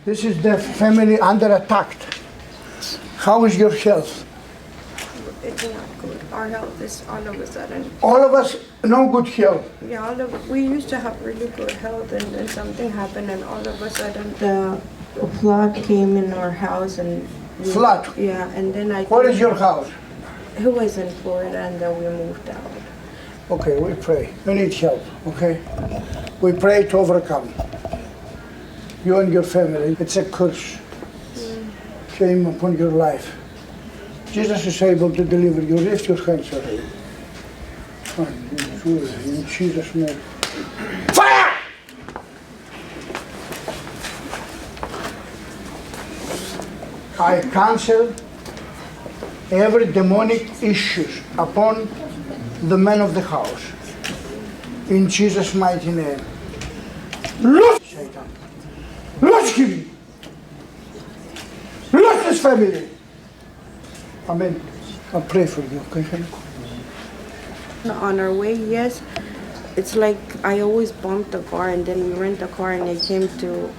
This is the family under attack. How is your health? It's not good. Our health is all of a sudden. All of us, no good health. Yeah, we used to have really good health, and then something happened, and all of a sudden the flood came in our house, and Flood? Yeah, and then Where is your house? He was in Florida, and then we moved out. Okay, we pray. You need help, okay? We pray to overcome. You and your family, it's a curse. Came upon your life. Jesus is able to deliver you. Lift your hands up. In Jesus' name. Fire! I cancel every demonic issues upon the men of the house. In Jesus' mighty name. Loose Satan. Loose him. Loose his family. Amen. I'll pray for you, okay? On our way, yes, it's like I always bumped the car, and then we rent the car, and they came to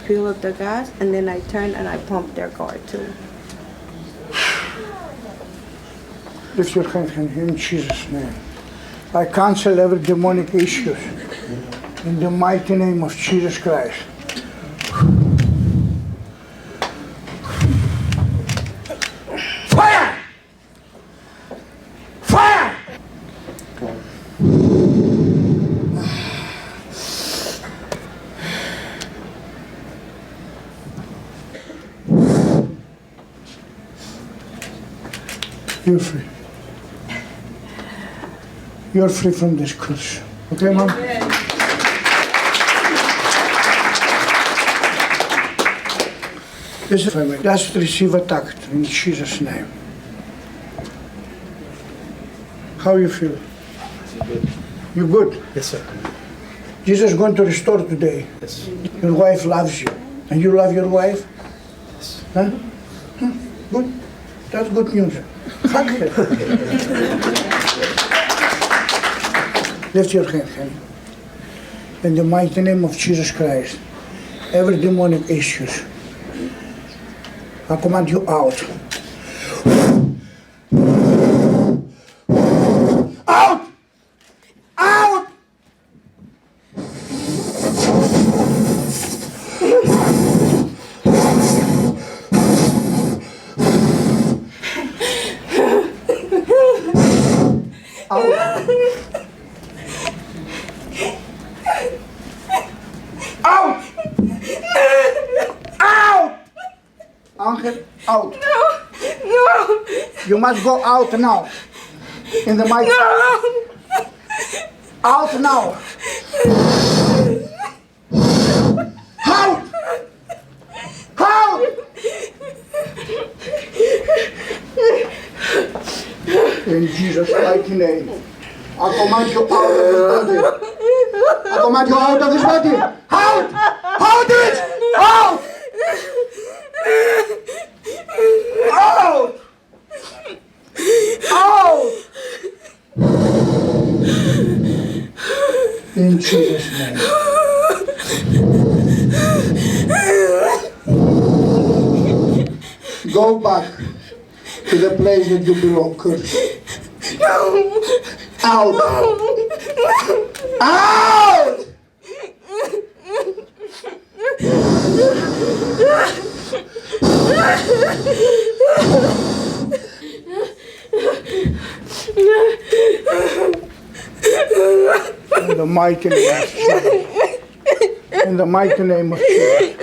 fill up the gas, and then I turned and I pumped their car too. Lift your hand in Jesus' name. I cancel every demonic issue in the mighty name of Jesus Christ. Fire! Fire! You're free. You're free from this curse. Okay, Mom? This is family. Just receive attack in Jesus' name. How you feel? Good. You good? Yes, sir. Jesus is going to restore today. Yes. Your wife loves you. And you love your wife? Yes. Huh? Good. That's good news. Hug her. Lift your hand, honey. In the mighty name of Jesus Christ, every demonic issues, I command you out. Out! Out! Out! Out! Angel, out. No! You must go out now. In the mighty. No! Out now. Out! Out! In Jesus' mighty name. I command you out of his body. I command you out of his body. Out! Out it! Out! Out! Out! In Jesus' name. Go back to the place that you belong, curse. Out! Out! In the mighty name of Jesus. In the mighty name of Jesus.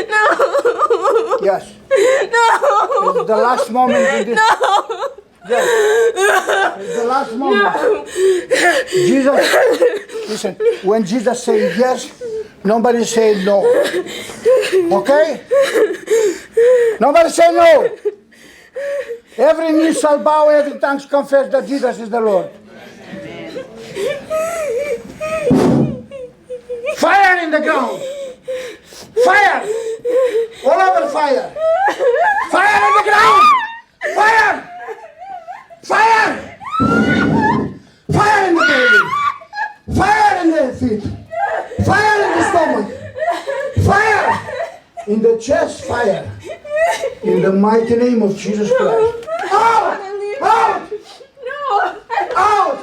No! Yes. No! It's the last moment in this. No! Yes. It's the last moment. Jesus, listen, when Jesus said yes, nobody said no. Okay? Nobody say no. Every knee shall bow, every tongue confess that Jesus is the Lord. Fire in the ground. Fire. All over fire. Fire in the ground. Fire. Fire. Fire in the belly. Fire in the feet. Fire in the stomach. fire. In the mighty name of Jesus Christ. Out! Out! No! Out!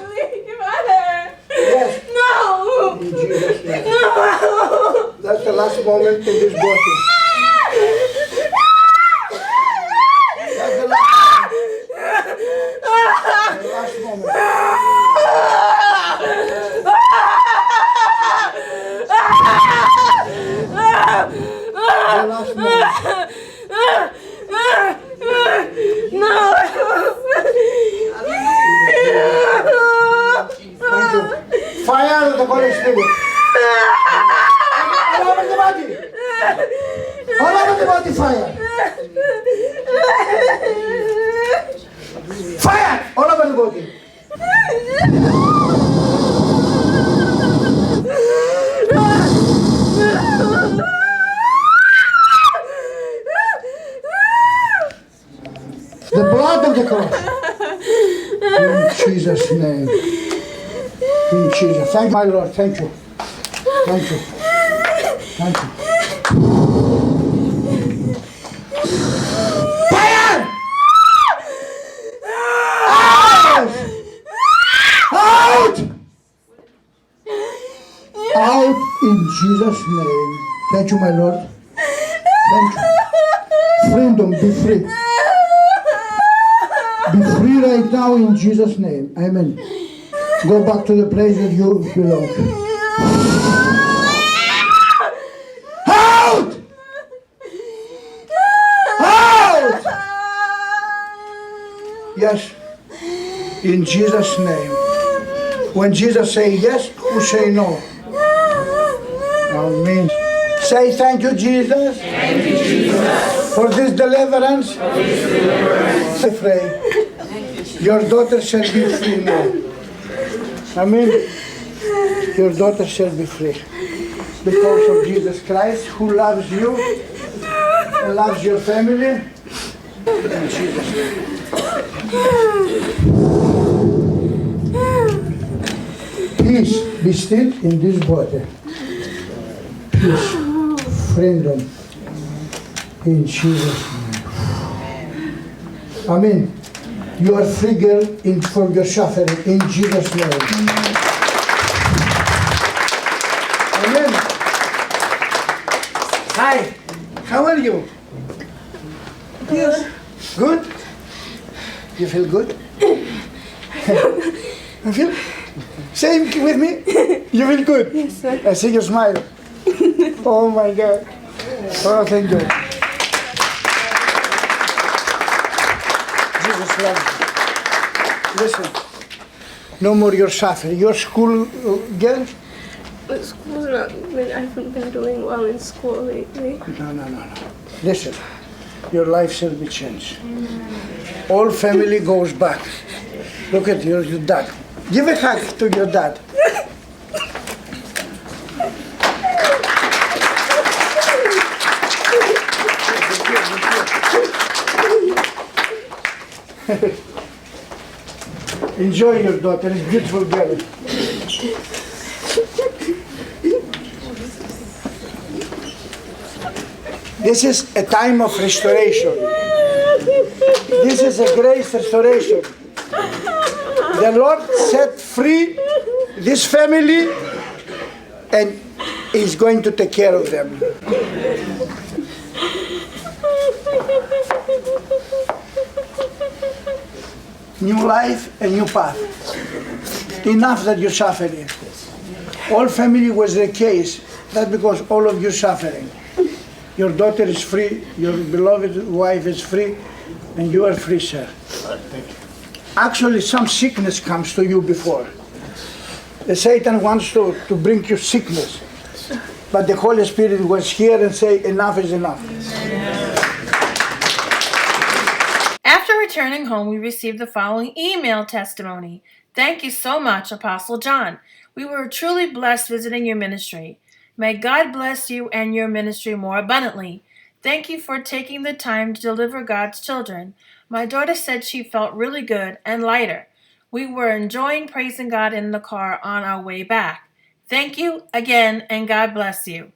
Yes. No! In Jesus' name. No! That's the last moment in this body. That's the last moment. The last moment. Thank you. Fire of the Holy Spirit. All over the body. All over the body, fire. Fire! All over the body. The blood of the cross. In Jesus' name. In Jesus. Thank you, my Lord. Thank you. Thank you. Thank you. Fire! Out! Out! Out in Jesus' name. Thank you, my Lord. Thank you. Freedom, be free. Be free right now in Jesus' name. Amen. Go back to the place that you belong. Out! Out! Yes. In Jesus' name. When Jesus say yes, who say no? Amen. Say thank you, Jesus. Thank you, Jesus. For this deliverance. I pray. Your daughter shall be free now. Amen. Your daughter shall be free. Because of Jesus Christ, who loves you and loves your family. In Jesus' name. Peace be still in this body. Peace, freedom, in Jesus' name. Amen. You are free, girl, for your suffering, in Jesus' name. Amen. Hi, how are you? Yes. Good? You feel good? You feel? Say with me. You feel good? Yes, sir. I see you smile. Oh my God. Oh, thank you. Jesus loves you. Listen. No more your suffering. Your school girl? The school's not been, I haven't been doing well in school lately. No. Listen. Your life shall be changed. All family goes back. Look at your dad. Give a hug to your dad. Enjoy your daughter, it's a beautiful girl. This is a time of restoration. This is a great restoration. The Lord set free this family and is going to take care of them. New life and new path. Enough that you're suffering. All family was the case. That's because all of you suffering. Your daughter is free, your beloved wife is free, and you are free, sir. Actually, some sickness comes to you before. The Satan wants to bring you sickness. But the Holy Spirit was here and say, enough is enough. After returning home, we received the following email testimony. Thank you so much, Apostle John. We were truly blessed visiting your ministry. May God bless you and your ministry more abundantly. Thank you for taking the time to deliver God's children. My daughter said she felt really good and lighter. We were enjoying praising God in the car on our way back. Thank you again, and God bless you.